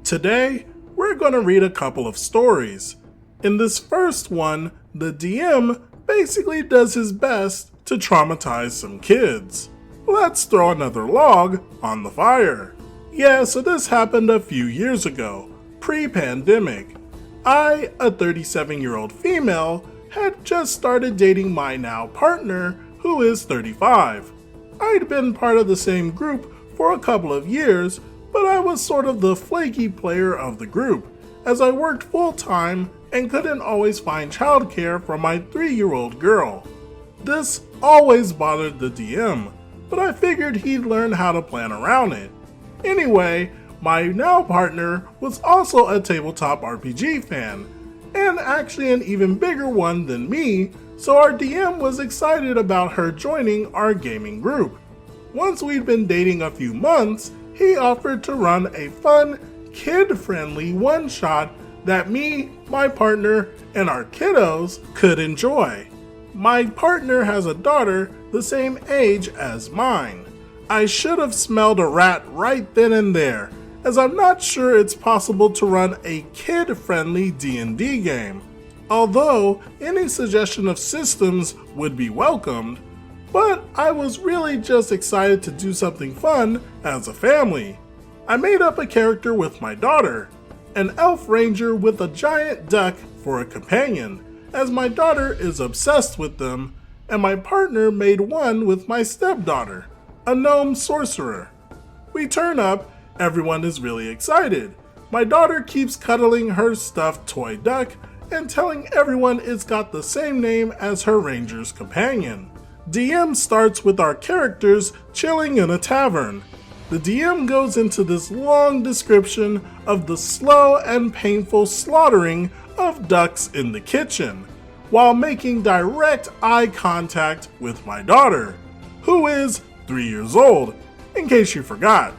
Today, we're going to read a couple of stories. In this first one, the DM basically does his best to traumatize some kids. Let's throw another log on the fire. Yeah, so this happened a few years ago, pre-pandemic. I, a 37-year-old female, had just started dating my now partner, who is 35. I'd been part of the same group for a couple of years, but I was sort of the flaky player of the group, as I worked full-time and couldn't always find childcare for my 3-year-old girl. This always bothered the DM, but I figured he'd learn how to plan around it. Anyway, my now partner was also a tabletop RPG fan, and actually an even bigger one than me, so our DM was excited about her joining our gaming group. Once we'd been dating a few months, he offered to run a fun, kid-friendly one-shot that me, my partner, and our kiddos could enjoy. My partner has a daughter the same age as mine. I should have smelled a rat right then and there, as I'm not sure it's possible to run a kid-friendly D&D game, although any suggestion of systems would be welcomed, but I was really just excited to do something fun as a family. I made up a character with my daughter, an elf ranger with a giant duck for a companion, as my daughter is obsessed with them, and my partner made one with my stepdaughter, a gnome sorcerer. We turn up, everyone is really excited. My daughter keeps cuddling her stuffed toy duck and telling everyone it's got the same name as her ranger's companion. DM starts with our characters chilling in a tavern. The DM goes into this long description of the slow and painful slaughtering of ducks in the kitchen, while making direct eye contact with my daughter, who is 3 years old, in case you forgot.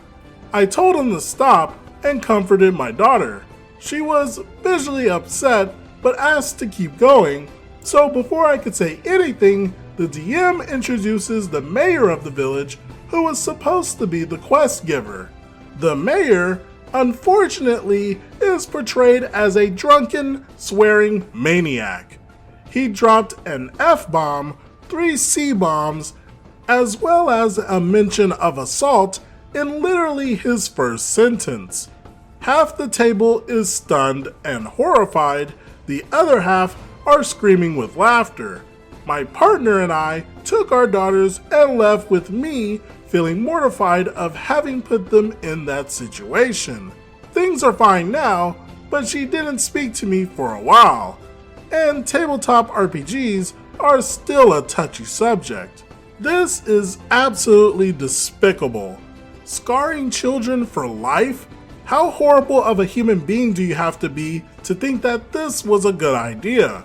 I told him to stop and comforted my daughter. She was visually upset but asked to keep going, so before I could say anything, the DM introduces the mayor of the village, who was supposed to be the quest giver. The mayor, unfortunately, is portrayed as a drunken, swearing maniac. He dropped an F-bomb, 3 C-bombs, as well as a mention of assault in literally his first sentence. Half the table is stunned and horrified, the other half are screaming with laughter. My partner and I took our daughters and left with me feeling mortified of having put them in that situation. Things are fine now, but she didn't speak to me for a while. And tabletop RPGs are still a touchy subject. This is absolutely despicable. Scarring children for life? How horrible of a human being do you have to be to think that this was a good idea?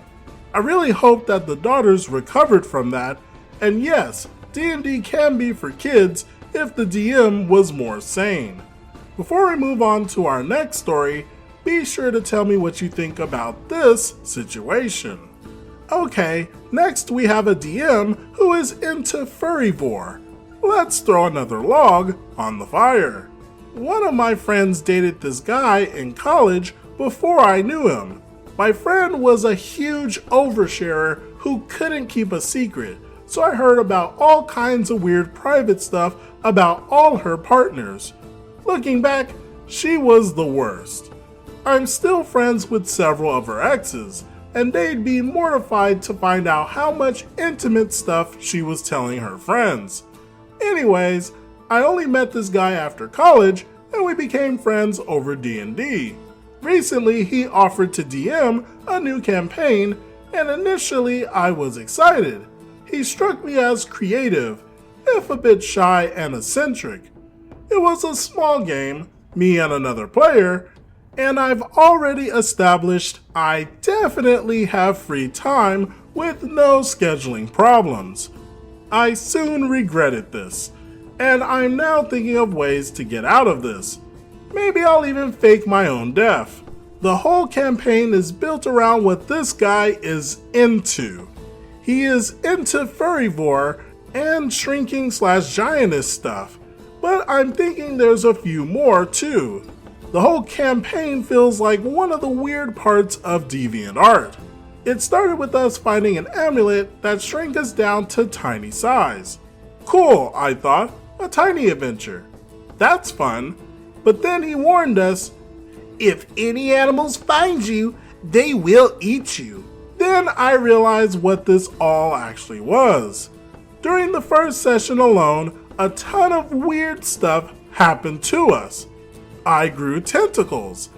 I really hope that the daughters recovered from that, and yes, D&D can be for kids if the DM was more sane. Before we move on to our next story, be sure to tell me what you think about this situation. Okay, next we have a DM who is into furryvore. Let's throw another log on the fire. One of my friends dated this guy in college before I knew him. My friend was a huge oversharer who couldn't keep a secret, so I heard about all kinds of weird private stuff about all her partners. Looking back, she was the worst. I'm still friends with several of her exes, and they'd be mortified to find out how much intimate stuff she was telling her friends. Anyways, I only met this guy after college, and we became friends over D&D. Recently, he offered to DM a new campaign, and initially I was excited. He struck me as creative, if a bit shy and eccentric. It was a small game, me and another player, and I've already established I definitely have free time with no scheduling problems. I soon regretted this, and I'm now thinking of ways to get out of this. Maybe I'll even fake my own death. The whole campaign is built around what this guy is into. He is into furryvore and shrinking/giantess stuff, but I'm thinking there's a few more too. The whole campaign feels like one of the weird parts of DeviantArt. It started with us finding an amulet that shrank us down to tiny size. Cool, I thought, a tiny adventure. That's fun. But then he warned us, if any animals find you, they will eat you. Then I realized what this all actually was. During the first session alone, a ton of weird stuff happened to us. I grew tentacles,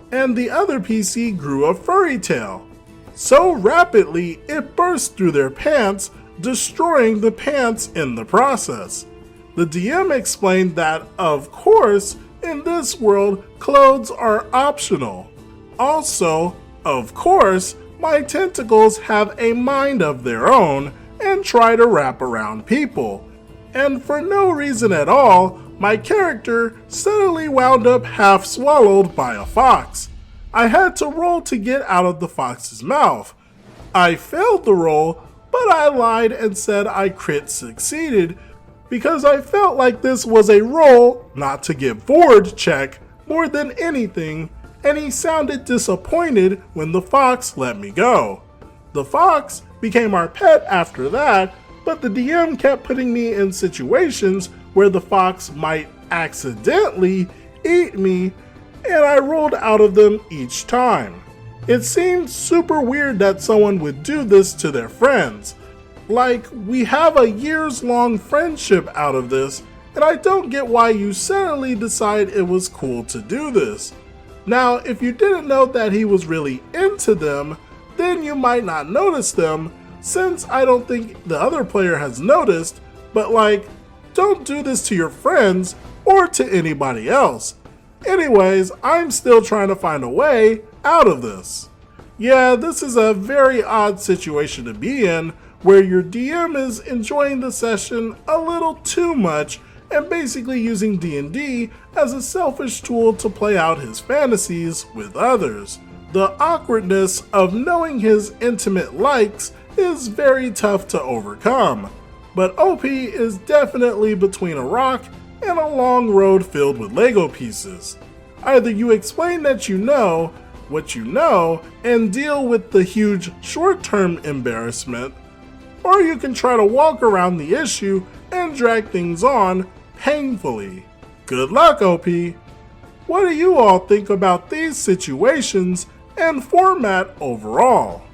and the other PC grew a furry tail. So rapidly, it burst through their pants, destroying the pants in the process. The DM explained that, of course, in this world, clothes are optional. Also, of course, my tentacles have a mind of their own and try to wrap around people. And for no reason at all, my character suddenly wound up half swallowed by a fox. I had to roll to get out of the fox's mouth. I failed the roll, but I lied and said I crit succeeded because I felt like this was a roll not to get bored check more than anything, and he sounded disappointed when the fox let me go. The fox became our pet after that, but the DM kept putting me in situations where the fox might accidentally eat me, and I rolled out of them each time. It seemed super weird that someone would do this to their friends. Like, we have a years-long friendship out of this, and I don't get why you suddenly decide it was cool to do this. Now, if you didn't know that he was really into them, then you might not notice them, since I don't think the other player has noticed, but like, don't do this to your friends or to anybody else. Anyways, I'm still trying to find a way out of this. Yeah, this is a very odd situation to be in, where your DM is enjoying the session a little too much and basically using D&D as a selfish tool to play out his fantasies with others. The awkwardness of knowing his intimate likes is very tough to overcome, but OP is definitely between a rock and a long road filled with Lego pieces. Either you explain that you know what you know and deal with the huge short-term embarrassment, or you can try to walk around the issue and drag things on painfully. Good luck, OP! What do you all think about these situations and format overall?